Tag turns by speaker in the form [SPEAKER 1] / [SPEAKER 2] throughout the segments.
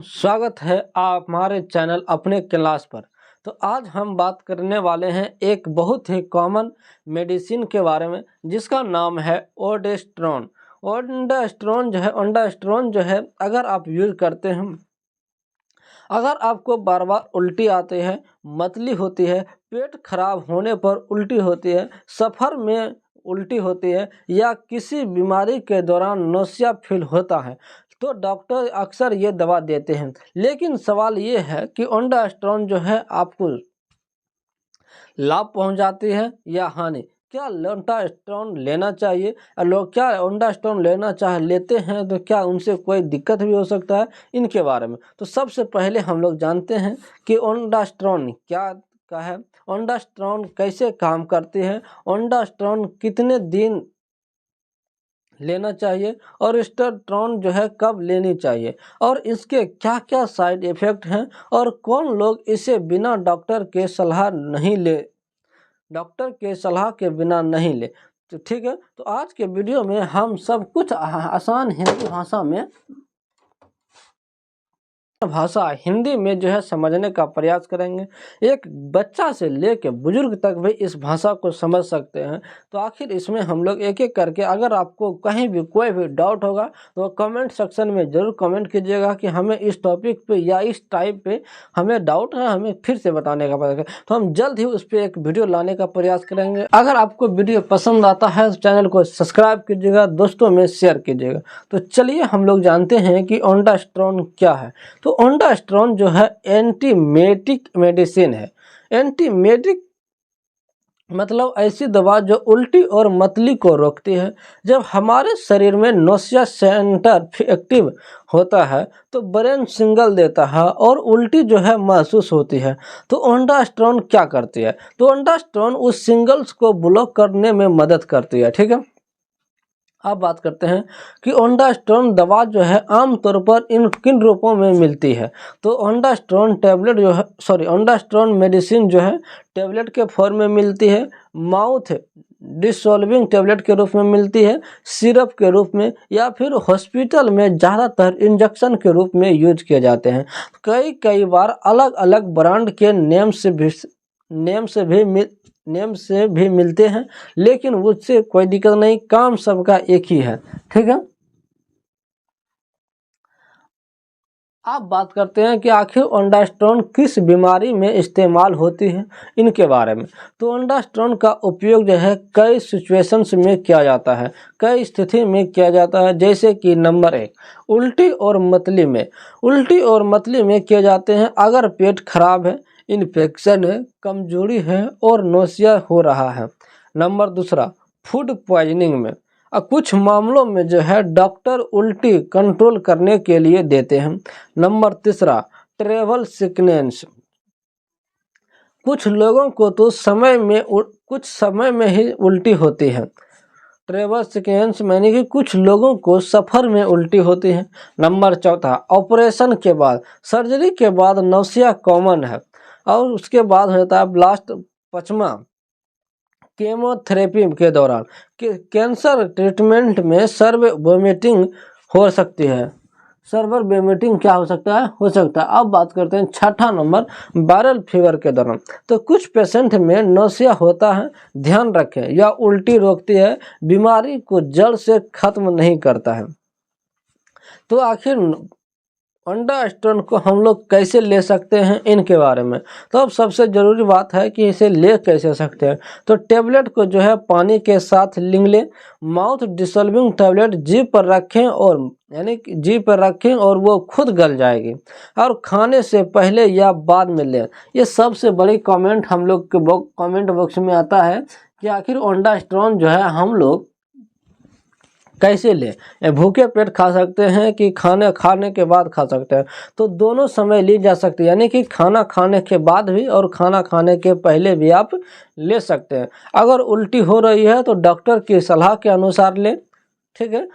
[SPEAKER 1] स्वागत है आप हमारे चैनल अपने क्लास पर। तो आज हम बात करने वाले हैं एक बहुत ही कॉमन मेडिसिन के बारे में जिसका नाम है ओडेस्ट्रॉन। ओंडास्ट्रोन जो है अगर आप यूज करते हैं, अगर आपको बार बार उल्टी आती है, मतली होती है, पेट खराब होने पर उल्टी होती है, सफ़र में उल्टी होती है या किसी बीमारी के दौरान नौसिया फील होता है तो डॉक्टर अक्सर ये दवा देते हैं। लेकिन सवाल ये है कि ओंडास्ट्रोन जो है आपको लाभ पहुंचाती है या हानि। क्या ओंडास्ट्रोन लेना चाहिए? लोग क्या ओंडास्ट्रोन लेते हैं तो क्या उनसे कोई दिक्कत भी हो सकता है? इनके बारे में तो सबसे पहले हम लोग जानते हैं कि ओंडास्ट्रोन क्या है, ओंडास्ट्रोन कैसे काम करती है, ओंडास्ट्रोन कितने दिन लेना चाहिए और ओंडास्ट्रोन जो है कब लेनी चाहिए और इसके क्या क्या साइड इफ़ेक्ट हैं और कौन लोग इसे बिना डॉक्टर के सलाह के बिना नहीं ले। तो ठीक है, तो आज के वीडियो में हम सब कुछ आसान हिंदी हिंदी में जो है समझने का प्रयास करेंगे। एक बच्चा से लेकर बुजुर्ग तक भी इस भाषा को समझ सकते हैं। तो आखिर इसमें हम लोग एक एक करके, अगर आपको कहीं भी कोई भी डाउट होगा तो कमेंट सेक्शन में ज़रूर कमेंट कीजिएगा कि हमें इस टॉपिक पे या इस टाइप पे हमें डाउट है, हमें फिर से बताने का प्रयास करें। तो हम जल्द ही उस पर एक वीडियो लाने का प्रयास करेंगे। अगर आपको वीडियो पसंद आता है तो चैनल को सब्सक्राइब कीजिएगा, दोस्तों में शेयर कीजिएगा। तो चलिए हम लोग जानते हैं कि ओंडास्ट्रोन क्या है। तो ओंडास्ट्रोन जो है एंटीमेटिक मेडिसिन है। एंटीमेटिक मतलब ऐसी दवा जो उल्टी और मतली को रोकती है। जब हमारे शरीर में नौसिया सेंटर एक्टिव होता है तो ब्रेन सिग्नल देता है और उल्टी जो है महसूस होती है। तो ओंडास्ट्रोन क्या करती है? तो ओंडास्ट्रोन उस सिग्नल्स को ब्लॉक करने में मदद करती है। ठीक है, अब बात करते हैं कि ओंडास्ट्रोन दवा जो है आमतौर पर किन रूपों में मिलती है। तो ओंडास्ट्रोन टैबलेट जो है ओंडास्ट्रोन मेडिसिन जो है टैबलेट के फॉर्म में मिलती है, माउथ डिसॉल्विंग टैबलेट के रूप में मिलती है, सिरप के रूप में, या फिर हॉस्पिटल में ज़्यादातर इंजेक्शन के रूप में यूज किए जाते हैं। कई बार अलग अलग ब्रांड के नेम से भी मिलते हैं, लेकिन उससे कोई दिक्कत नहीं, काम सबका एक ही है। ठीक है, अब बात करते हैं कि आखिर ओंडास्ट्रोन किस बीमारी में इस्तेमाल होती है, इनके बारे में। तो ओंडास्ट्रोन का उपयोग जो है कई सिचुएशंस में किया जाता है, कई स्थिति में किया जाता है। जैसे कि नंबर 1, उल्टी और मतली में किए जाते हैं अगर पेट खराब है, इन्फेक्शन है, कमजोरी है और नौसिया हो रहा है। नंबर 2, फूड पॉइजनिंग में कुछ मामलों में जो है डॉक्टर उल्टी कंट्रोल करने के लिए देते हैं। नंबर 3, ट्रेवल सिकनेस, कुछ लोगों को तो कुछ समय में ही उल्टी होती है। ट्रेवल सिकनेस यानी कि कुछ लोगों को सफ़र में उल्टी होती है। नंबर 4, ऑपरेशन के बाद, सर्जरी के बाद नौसिया कॉमन है। और उसके बाद होता है लास्ट 5वां, केमोथेरेपी के दौरान कैंसर ट्रीटमेंट में सर्व वोमिटिंग हो सकती है। सर्वर वोमिटिंग क्या हो सकता है? अब बात करते हैं 6ठा नंबर, वायरल फीवर के दौरान। तो कुछ पेशेंट में नौसिया होता है, ध्यान रखें यह उल्टी रोकती है, बीमारी को जड़ से खत्म नहीं करता है। तो आखिर ओंडास्ट्रोन को हम लोग कैसे ले सकते हैं, इनके बारे में। तो अब सबसे ज़रूरी बात है कि इसे ले कैसे सकते हैं। तो टैबलेट को जो है पानी के साथ लिंग लें, माउथ डिसॉल्विंग टैबलेट जीभ पर रखें और वो खुद गल जाएगी, और खाने से पहले या बाद में लें। ये सबसे बड़ी कमेंट हम लोग के कमेंट बॉक्स में आता है कि आखिर ओंडास्ट्रोन जो है हम लोग कैसे लें। भूखे पेट खा सकते हैं कि खाने के बाद खा सकते हैं? तो दोनों समय ली जा सकती है, यानी कि खाना खाने के बाद भी और खाना खाने के पहले भी आप ले सकते हैं। अगर उल्टी हो रही है तो डॉक्टर की सलाह के अनुसार लें। ठीक है,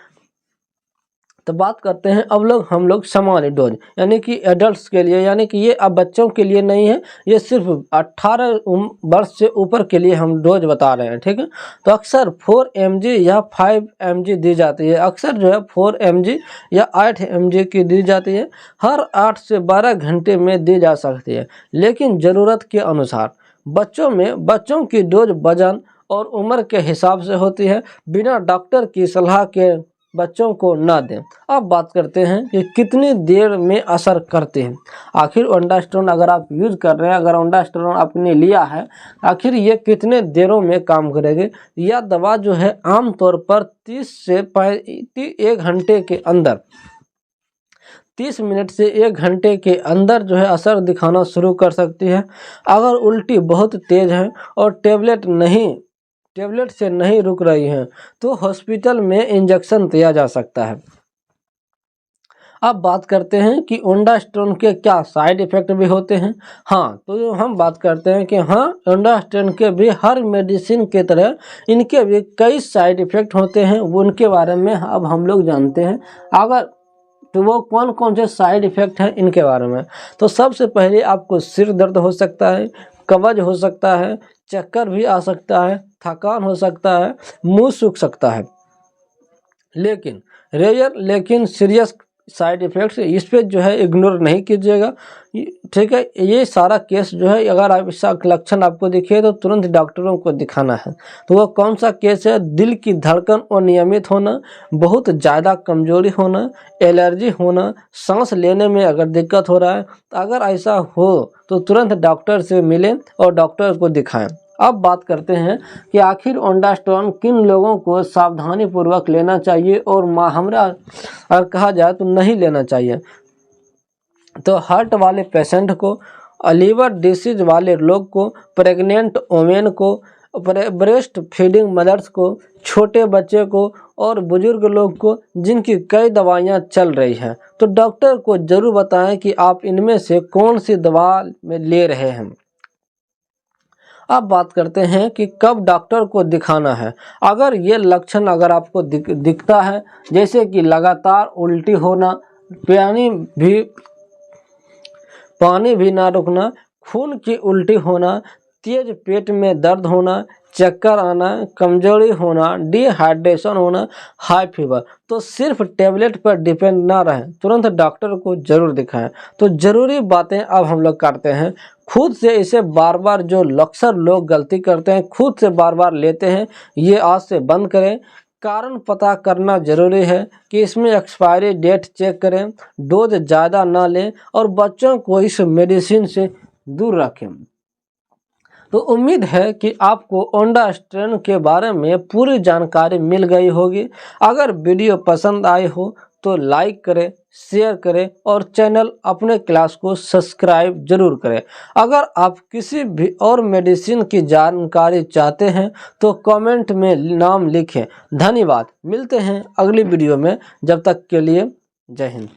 [SPEAKER 1] तो बात करते हैं अब हम लोग सामान्य डोज यानी कि एडल्ट्स के लिए, यानी कि ये अब बच्चों के लिए नहीं है, ये सिर्फ 18 वर्ष से ऊपर के लिए हम डोज बता रहे हैं, ठीक है। तो अक्सर 4 mg या 5 mg दी जाती है, अक्सर जो है 4 mg या 8 mg की दी जाती है, हर 8 से 12 घंटे में दी जा सकती है, लेकिन ज़रूरत के अनुसार। बच्चों की डोज वजन और उम्र के हिसाब से होती है, बिना डॉक्टर की सलाह के बच्चों को ना दें। अब बात करते हैं कि कितनी देर में असर करते हैं। आखिर ओंडास्ट्रोन अगर आप यूज़ कर रहे हैं, अगर ओंडास्ट्रोन आपने लिया है, आखिर ये कितने देरों में काम करेगी। यह दवा जो है आमतौर पर 30 से 1 घंटे के अंदर, 30 मिनट से 1 घंटे के अंदर जो है असर दिखाना शुरू कर सकती है। अगर उल्टी बहुत तेज़ है और टेबलेट से नहीं रुक रही हैं तो हॉस्पिटल में इंजेक्शन दिया जा सकता है। अब बात करते हैं कि ओंडास्ट्रोन के क्या साइड इफ़ेक्ट भी होते हैं। हाँ, तो हम बात करते हैं कि हाँ, ओंडास्ट्रोन के भी हर मेडिसिन के तरह इनके भी कई साइड इफ़ेक्ट होते हैं, उनके बारे में अब हम लोग जानते हैं। अगर तो वो कौन कौन से साइड इफ़ेक्ट हैं इनके बारे में, तो सबसे पहले आपको सिर दर्द हो सकता है, कब्ज हो सकता है, चक्कर भी आ सकता है, थकान हो सकता है, मुंह सूख सकता है। लेकिन सीरियस साइड इफ़ेक्ट्स इस पे जो है इग्नोर नहीं कीजिएगा, ठीक है। ये सारा केस जो है अगर आप इसका लक्षण आपको दिखे तो तुरंत डॉक्टरों को दिखाना है। तो वो कौन सा केस है? दिल की धड़कन अनियमित होना, बहुत ज़्यादा कमजोरी होना, एलर्जी होना, सांस लेने में अगर दिक्कत हो रहा है, तो अगर ऐसा हो तो तुरंत डॉक्टर से मिलें और डॉक्टर को दिखाएं। अब बात करते हैं कि आखिर ओंडास्ट्रोन किन लोगों को सावधानी पूर्वक लेना चाहिए और हमरा कहा जाए तो नहीं लेना चाहिए। तो हार्ट वाले पेशेंट को, लीवर डिसीज वाले लोग को, प्रेग्नेंट वोमेन को, ब्रेस्ट फीडिंग मदर्स को, छोटे बच्चे को और बुजुर्ग लोग को जिनकी कई दवाइयाँ चल रही हैं। तो डॉक्टर को ज़रूर बताएं कि आप इनमें से कौन सी दवा में ले रहे हैं। अब बात करते हैं कि कब डॉक्टर को दिखाना है। अगर ये लक्षण अगर आपको दिखता है, जैसे कि लगातार उल्टी होना, पानी भी ना रुकना, खून की उल्टी होना, तेज पेट में दर्द होना, चक्कर आना, कमजोरी होना, डिहाइड्रेशन होना, हाई फीवर, तो सिर्फ टेबलेट पर डिपेंड ना रहें, तुरंत डॉक्टर को जरूर दिखाएं। तो ज़रूरी बातें अब हम लोग करते हैं। खुद से इसे बार बार, जो अक्सर लोग गलती करते हैं, खुद से बार बार लेते हैं, ये आज से बंद करें। कारण पता करना जरूरी है कि इसमें एक्सपायरी डेट चेक करें, डोज ज़्यादा ना लें और बच्चों को इस मेडिसिन से दूर रखें। तो उम्मीद है कि आपको ओंडास्ट्रोन के बारे में पूरी जानकारी मिल गई होगी। अगर वीडियो पसंद आई हो तो लाइक करें, शेयर करें और चैनल अपने क्लास को सब्सक्राइब जरूर करें। अगर आप किसी भी और मेडिसिन की जानकारी चाहते हैं तो कमेंट में नाम लिखें। धन्यवाद, मिलते हैं अगली वीडियो में, जब तक के लिए जय हिंद।